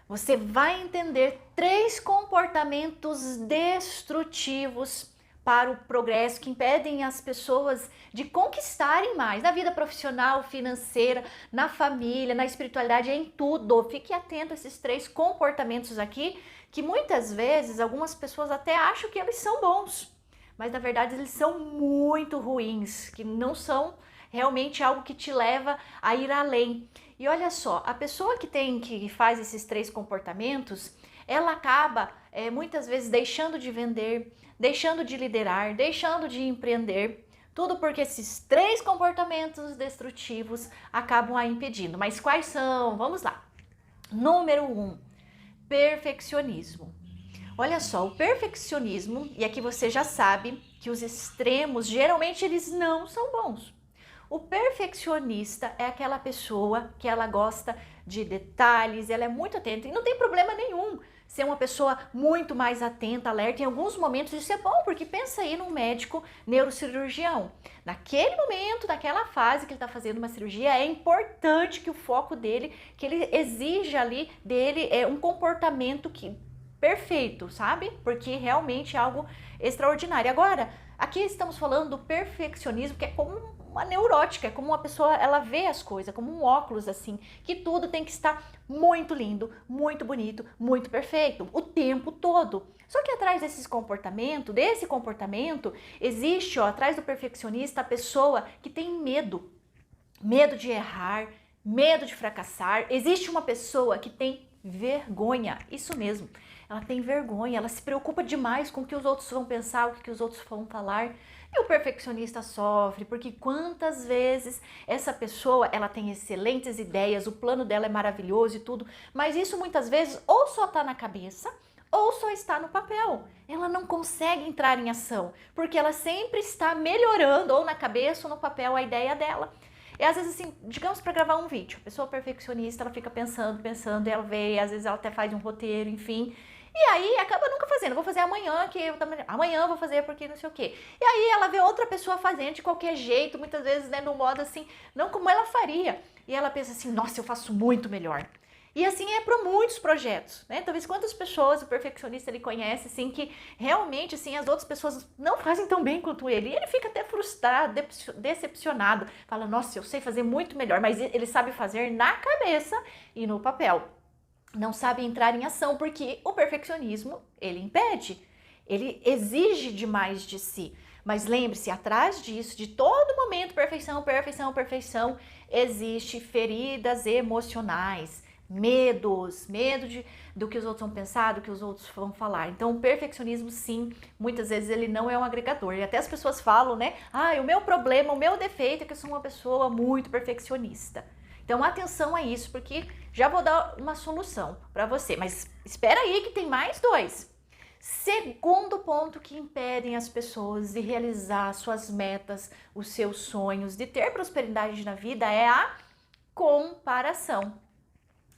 Você vai entender 3 comportamentos destrutivos para o progresso que impedem as pessoas de conquistarem mais na vida profissional, financeira, na família, na espiritualidade, em tudo. Fique atento a esses 3 comportamentos aqui, que muitas vezes algumas pessoas até acham que eles são bons, mas na verdade eles são muito ruins, que não são realmente algo que te leva a ir além. E olha só, a pessoa que faz esses 3 comportamentos, ela acaba muitas vezes deixando de vender, deixando de liderar, deixando de empreender, tudo porque esses 3 comportamentos destrutivos acabam a impedindo. Mas quais são? Vamos lá. Número 1, perfeccionismo. Olha só, o perfeccionismo, e aqui você já sabe que os extremos geralmente eles não são bons. O perfeccionista é aquela pessoa que ela gosta de detalhes, ela é muito atenta e não tem problema nenhum ser uma pessoa muito mais atenta, alerta. Em alguns momentos isso é bom, porque pensa aí num médico neurocirurgião. Naquele momento, naquela fase que ele está fazendo uma cirurgia, é importante que o foco dele, que ele exija ali dele um comportamento perfeito, sabe? Porque realmente é algo extraordinário. Agora, aqui estamos falando do perfeccionismo, que é como uma neurótica, é como uma pessoa, ela vê as coisas, como um óculos assim, que tudo tem que estar muito lindo, muito bonito, muito perfeito, o tempo todo. Só que atrás desse comportamento, existe, atrás do perfeccionista, a pessoa que tem medo de errar, medo de fracassar. Existe uma pessoa que tem vergonha, isso mesmo. Ela tem vergonha, ela se preocupa demais com o que os outros vão pensar, o que os outros vão falar. E o perfeccionista sofre, porque quantas vezes essa pessoa, ela tem excelentes ideias, o plano dela é maravilhoso e tudo, mas isso muitas vezes ou só está na cabeça, ou só está no papel. Ela não consegue entrar em ação, porque ela sempre está melhorando, ou na cabeça ou no papel, a ideia dela. E às vezes assim, digamos para gravar um vídeo, a pessoa perfeccionista, ela fica pensando, e ela vê, às vezes ela até faz um roteiro, enfim. E aí acaba nunca fazendo, vou fazer amanhã, amanhã eu vou fazer porque não sei o quê. E aí ela vê outra pessoa fazendo de qualquer jeito, muitas vezes, né, no modo assim, não como ela faria. E ela pensa assim, nossa, eu faço muito melhor. E assim é para muitos projetos, né? Talvez quantas pessoas o perfeccionista ele conhece, assim, que realmente, assim, as outras pessoas não fazem tão bem quanto ele. E ele fica até frustrado, decepcionado. Fala, nossa, eu sei fazer muito melhor, mas ele sabe fazer na cabeça e no papel. Não sabe entrar em ação, porque o perfeccionismo, ele impede. Ele exige demais de si. Mas lembre-se, atrás disso, de todo momento, perfeição, perfeição, perfeição, existe feridas emocionais, medo do que os outros vão pensar, do que os outros vão falar. Então, o perfeccionismo, sim, muitas vezes ele não é um agregador. E até as pessoas falam, né? O meu problema, o meu defeito é que eu sou uma pessoa muito perfeccionista. Então, atenção a isso, porque já vou dar uma solução para você. Mas espera aí que tem mais 2. Segundo ponto que impedem as pessoas de realizar suas metas, os seus sonhos, de ter prosperidade na vida é a comparação.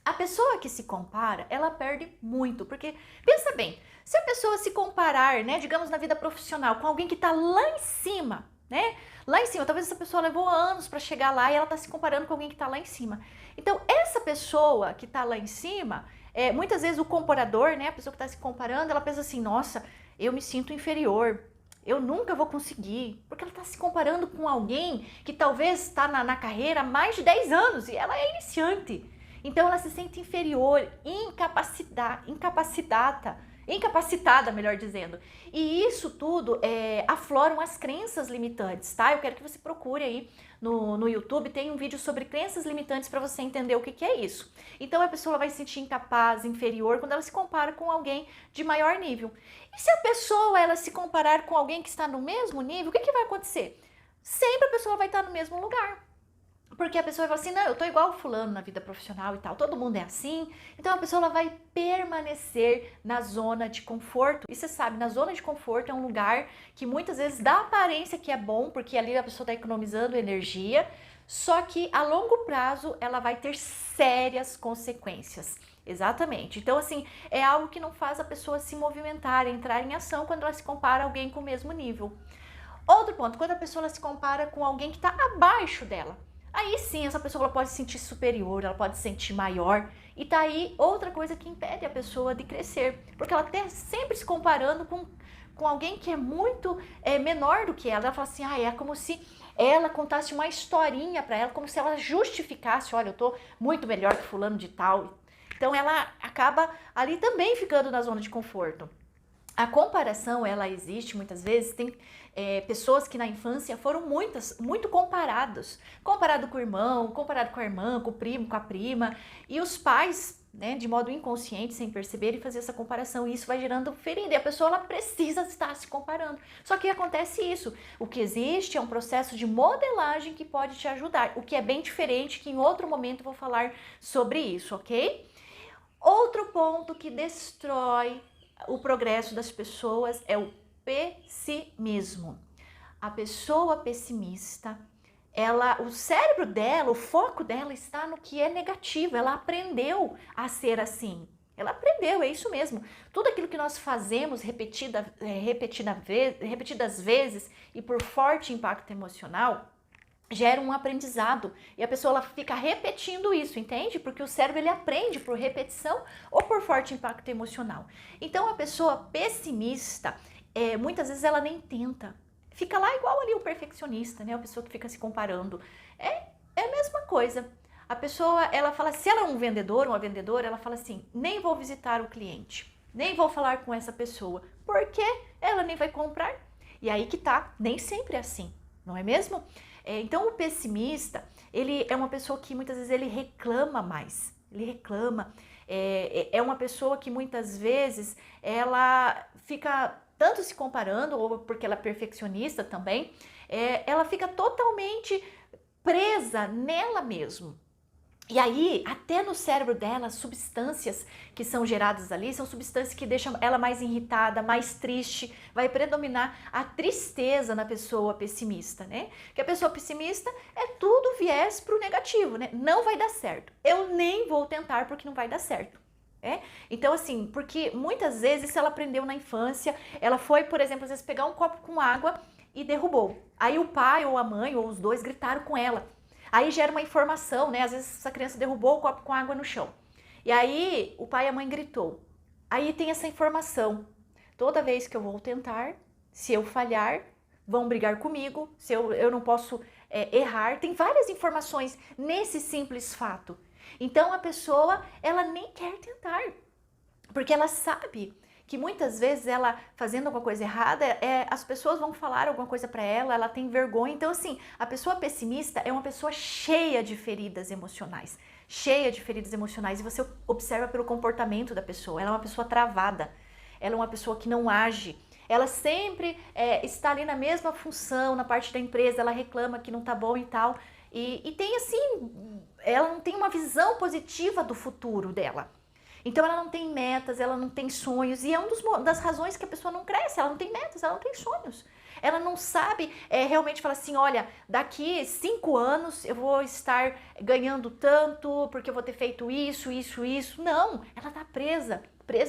A pessoa que se compara, ela perde muito, porque pensa bem, se a pessoa se comparar, né, digamos na vida profissional, com alguém que está lá em cima, né, lá em cima, talvez essa pessoa levou anos para chegar lá e ela está se comparando com alguém que está lá em cima. Então, essa pessoa que está lá em cima, muitas vezes o comparador, né, a pessoa que está se comparando, ela pensa assim, nossa, eu me sinto inferior, eu nunca vou conseguir, porque ela está se comparando com alguém que talvez está na carreira há mais de 10 anos e ela é iniciante. Então ela se sente inferior, incapacitada, melhor dizendo. E isso tudo afloram as crenças limitantes, tá? Eu quero que você procure aí no YouTube, tem um vídeo sobre crenças limitantes para você entender o que é isso. Então a pessoa vai se sentir incapaz, inferior, quando ela se compara com alguém de maior nível. E se a pessoa ela se comparar com alguém que está no mesmo nível, o que vai acontecer? Sempre a pessoa vai estar no mesmo lugar. Porque a pessoa vai falar assim, não, eu tô igual o fulano na vida profissional e tal, todo mundo é assim. Então a pessoa ela vai permanecer na zona de conforto. E você sabe, na zona de conforto é um lugar que muitas vezes dá aparência que é bom, porque ali a pessoa tá economizando energia, só que a longo prazo ela vai ter sérias consequências. Exatamente. Então, assim, é algo que não faz a pessoa se movimentar, entrar em ação quando ela se compara a alguém com o mesmo nível. Outro ponto, quando a pessoa ela se compara com alguém que está abaixo dela. Aí sim, essa pessoa ela pode se sentir superior, ela pode se sentir maior. E tá aí outra coisa que impede a pessoa de crescer. Porque ela está sempre se comparando com alguém que é muito menor do que ela. Ela fala assim, é como se ela contasse uma historinha para ela, como se ela justificasse, olha, eu tô muito melhor que fulano de tal. Então ela acaba ali também ficando na zona de conforto. A comparação, ela existe muitas vezes, tem pessoas que na infância foram muito comparados. Comparado com o irmão, comparado com a irmã, com o primo, com a prima. E os pais, né, de modo inconsciente, sem perceber, e fazer essa comparação. E isso vai gerando ferida. E a pessoa, ela precisa estar se comparando. Só que acontece isso. O que existe é um processo de modelagem que pode te ajudar. O que é bem diferente, que em outro momento eu vou falar sobre isso, ok? Outro ponto que destrói o progresso das pessoas é o pessimismo. A pessoa pessimista, o cérebro dela, o foco dela está no que é negativo. Ela aprendeu a ser assim. Ela aprendeu, é isso mesmo. Tudo aquilo que nós fazemos repetidas vezes e por forte impacto emocional, gera um aprendizado e a pessoa ela fica repetindo isso, entende? Porque o cérebro ele aprende por repetição ou por forte impacto emocional. Então a pessoa pessimista, muitas vezes ela nem tenta, fica lá igual ali o perfeccionista, né? A pessoa que fica se comparando. É a mesma coisa. A pessoa, ela fala, se ela é um vendedor, uma vendedora, ela fala assim, nem vou visitar o cliente, nem vou falar com essa pessoa, porque ela nem vai comprar. E aí que tá, nem sempre é assim, não é mesmo? Então o pessimista, ele é uma pessoa que muitas vezes ele reclama mais, ele reclama, é uma pessoa que muitas vezes ela fica tanto se comparando, ou porque ela é perfeccionista também, ela fica totalmente presa nela mesma. E aí, até no cérebro dela, as substâncias que são geradas ali são substâncias que deixam ela mais irritada, mais triste. Vai predominar a tristeza na pessoa pessimista, né? Que a pessoa pessimista é tudo viés para o negativo, né? Não vai dar certo. Eu nem vou tentar porque não vai dar certo. Então, assim, porque muitas vezes ela aprendeu na infância, ela foi, por exemplo, às vezes pegar um copo com água e derrubou. Aí o pai ou a mãe ou os dois gritaram com ela. Aí gera uma informação, né? Às vezes essa criança derrubou o copo com água no chão. E aí o pai e a mãe gritou. Aí tem essa informação. Toda vez que eu vou tentar, se eu falhar, vão brigar comigo, se eu não posso errar. Tem várias informações nesse simples fato. Então a pessoa, ela nem quer tentar, porque ela sabe que muitas vezes ela fazendo alguma coisa errada, as pessoas vão falar alguma coisa para ela tem vergonha. Então assim, a pessoa pessimista é uma pessoa cheia de feridas emocionais, e você observa pelo comportamento da pessoa, ela é uma pessoa travada, ela é uma pessoa que não age, ela sempre está ali na mesma função, na parte da empresa, ela reclama que não tá bom e tal, e tem assim, ela não tem uma visão positiva do futuro dela. Então ela não tem metas, ela não tem sonhos, e é uma das razões que a pessoa não cresce, ela não tem metas, ela não tem sonhos. Ela não sabe realmente falar assim, olha, daqui 5 anos eu vou estar ganhando tanto, porque eu vou ter feito isso. Não, ela tá presa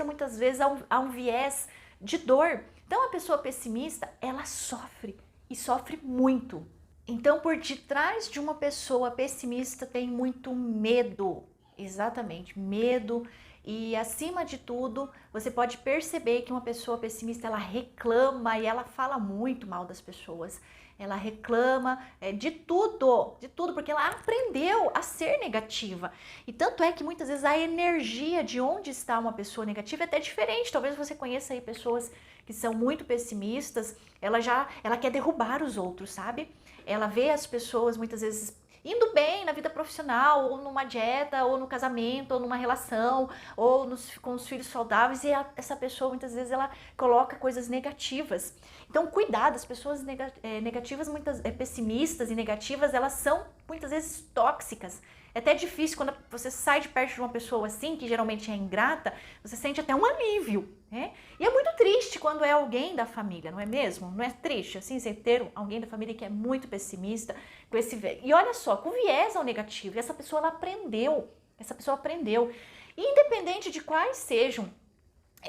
muitas vezes a um viés de dor. Então a pessoa pessimista, ela sofre, e sofre muito. Então por detrás de uma pessoa pessimista tem muito medo, exatamente, medo. E acima de tudo, você pode perceber que uma pessoa pessimista, ela reclama e ela fala muito mal das pessoas. Ela reclama de tudo, porque ela aprendeu a ser negativa. E tanto é que muitas vezes a energia de onde está uma pessoa negativa é até diferente. Talvez você conheça aí pessoas que são muito pessimistas, ela quer derrubar os outros, sabe? Ela vê as pessoas muitas vezes indo bem na vida profissional, ou numa dieta, ou no casamento, ou numa relação, ou com os filhos saudáveis, e essa pessoa muitas vezes ela coloca coisas negativas. Então cuidado, as pessoas negativas, pessimistas e negativas, elas são muitas vezes tóxicas. É até difícil quando você sai de perto de uma pessoa assim, que geralmente é ingrata, você sente até um alívio, né? E é muito triste quando é alguém da família, não é mesmo? Não é triste, assim, você ter alguém da família que é muito pessimista, com esse... E olha só, com viés ao negativo, e essa pessoa, ela aprendeu, E independente de quais sejam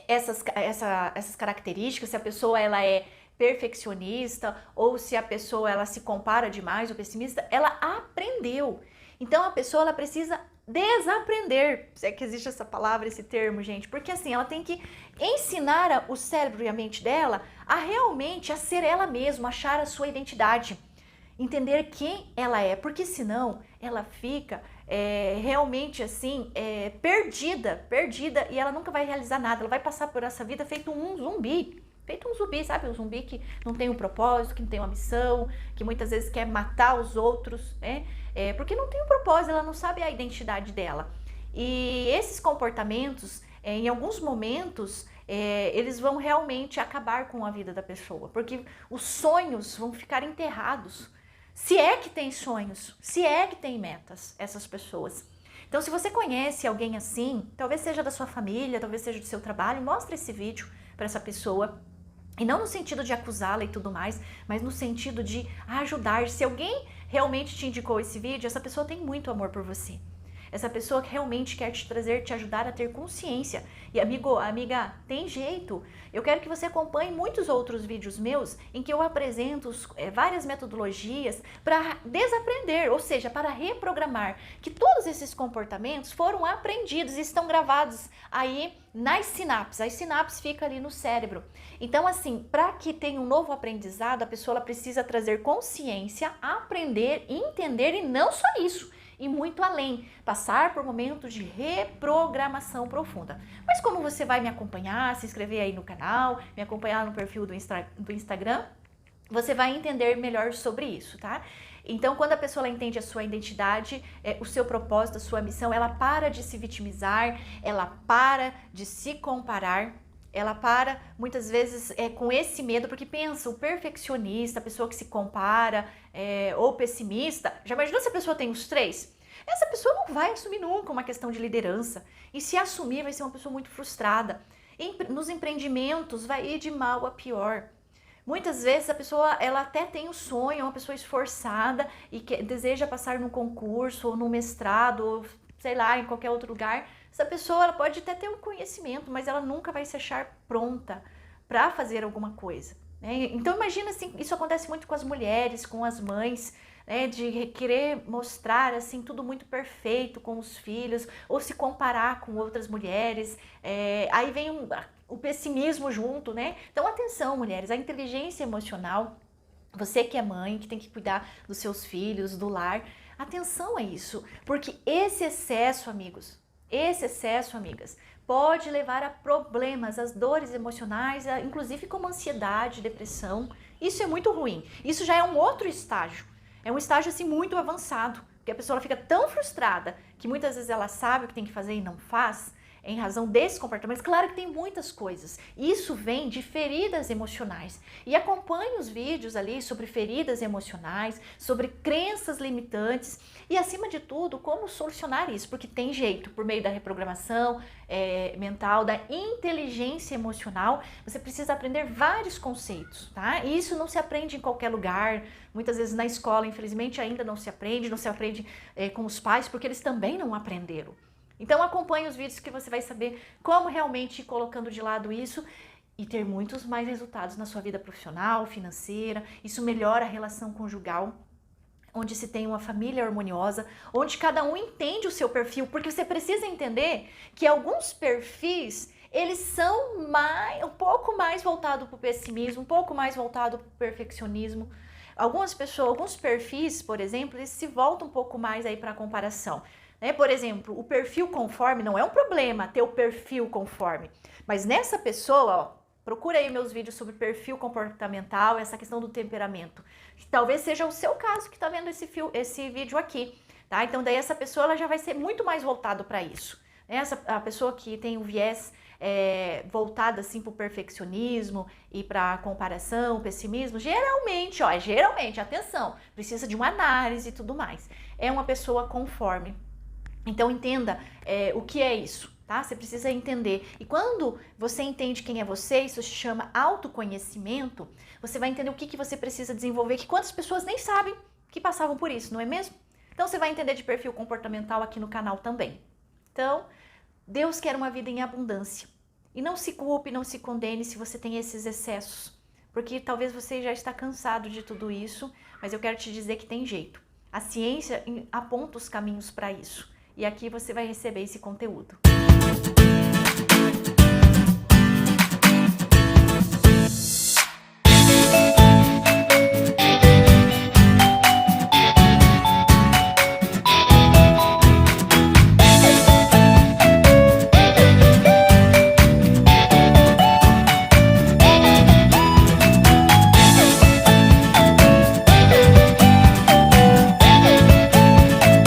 essas características, se a pessoa, ela é perfeccionista ou se a pessoa ela se compara demais ou pessimista, ela aprendeu. Então a pessoa ela precisa desaprender, se é que existe essa palavra, esse termo, gente, porque assim, ela tem que ensinar o cérebro e a mente dela a realmente a ser ela mesma, achar a sua identidade, entender quem ela é, porque senão ela fica realmente assim, perdida e ela nunca vai realizar nada, ela vai passar por essa vida feito um zumbi, sabe? Um zumbi que não tem um propósito, que não tem uma missão, que muitas vezes quer matar os outros, né? Porque não tem um propósito, ela não sabe a identidade dela. E esses comportamentos, em alguns momentos, eles vão realmente acabar com a vida da pessoa, porque os sonhos vão ficar enterrados. Se é que tem sonhos, se é que tem metas, essas pessoas. Então, se você conhece alguém assim, talvez seja da sua família, talvez seja do seu trabalho, mostre esse vídeo para essa pessoa. E não no sentido de acusá-la e tudo mais, mas no sentido de ajudar. Se alguém realmente te indicou esse vídeo, essa pessoa tem muito amor por você. Essa pessoa realmente quer te trazer, te ajudar a ter consciência. E amiga, tem jeito. Eu quero que você acompanhe muitos outros vídeos meus em que eu apresento várias metodologias para desaprender, ou seja, para reprogramar, que todos esses comportamentos foram aprendidos e estão gravados aí nas sinapses. As sinapses ficam ali no cérebro. Então, assim, para que tenha um novo aprendizado, a pessoa ela precisa trazer consciência, aprender, entender e não só isso. E muito além, passar por momentos de reprogramação profunda. Mas como você vai me acompanhar, se inscrever aí no canal, me acompanhar no perfil do Instagram, você vai entender melhor sobre isso, tá? Então, quando a pessoa ela entende a sua identidade, o seu propósito, a sua missão, ela para de se vitimizar, ela para de se comparar, ela para muitas vezes com esse medo, porque pensa, o perfeccionista, a pessoa que se compara, ou pessimista, já imaginou se a pessoa tem os três? Essa pessoa não vai assumir nunca uma questão de liderança, e se assumir vai ser uma pessoa muito frustrada. Nos empreendimentos vai ir de mal a pior. Muitas vezes a pessoa ela até tem o sonho, é uma pessoa esforçada e que deseja passar num concurso ou num mestrado, ou sei lá, em qualquer outro lugar. Essa pessoa ela pode até ter um conhecimento, mas ela nunca vai se achar pronta para fazer alguma coisa, né? Então imagina assim, isso acontece muito com as mulheres, com as mães, né, de querer mostrar assim tudo muito perfeito com os filhos, ou se comparar com outras mulheres, aí vem o pessimismo junto, né? Então atenção, mulheres, a inteligência emocional, você que é mãe, que tem que cuidar dos seus filhos, do lar, atenção a isso, porque esse excesso, amigos, amigas, pode levar a problemas, as dores emocionais, inclusive como ansiedade, depressão. Isso é muito ruim. Isso já é um outro estágio. É um estágio assim muito avançado, porque a pessoa ela fica tão frustrada que muitas vezes ela sabe o que tem que fazer e não faz, em razão desses comportamentos. Claro que tem muitas coisas. Isso vem de feridas emocionais. E acompanhe os vídeos ali sobre feridas emocionais, sobre crenças limitantes e, acima de tudo, como solucionar isso, porque tem jeito, por meio da reprogramação mental, da inteligência emocional. Você precisa aprender vários conceitos, tá? E isso não se aprende em qualquer lugar. Muitas vezes na escola, infelizmente, ainda não se aprende com os pais, porque eles também não aprenderam. Então acompanhe os vídeos que você vai saber como realmente ir colocando de lado isso e ter muitos mais resultados na sua vida profissional, financeira. Isso melhora a relação conjugal, onde se tem uma família harmoniosa, onde cada um entende o seu perfil, porque você precisa entender que alguns perfis, eles são um pouco mais voltados para o pessimismo, um pouco mais voltados para o perfeccionismo. Algumas pessoas, alguns perfis, por exemplo, eles se voltam um pouco mais aí para a comparação. Por exemplo, o perfil conforme não é um problema ter o perfil conforme, mas nessa pessoa, ó, procura aí meus vídeos sobre perfil comportamental, essa questão do temperamento, que talvez seja o seu caso que está vendo esse vídeo aqui, tá? Então daí essa pessoa ela já vai ser muito mais voltado para isso, né? A pessoa que tem o viés voltado assim para o perfeccionismo e para comparação, pessimismo, geralmente, atenção, precisa de uma análise e tudo mais, é uma pessoa conforme. Então entenda o que é isso, tá? Você precisa entender. E quando você entende quem é você, isso se chama autoconhecimento, você vai entender o que você precisa desenvolver, que quantas pessoas nem sabem que passavam por isso, não é mesmo? Então você vai entender de perfil comportamental aqui no canal também. Então, Deus quer uma vida em abundância. E não se culpe, não se condene se você tem esses excessos. porque talvez você já está cansado de tudo isso, mas eu quero te dizer que tem jeito. A ciência aponta os caminhos para isso, e aqui você vai receber esse conteúdo.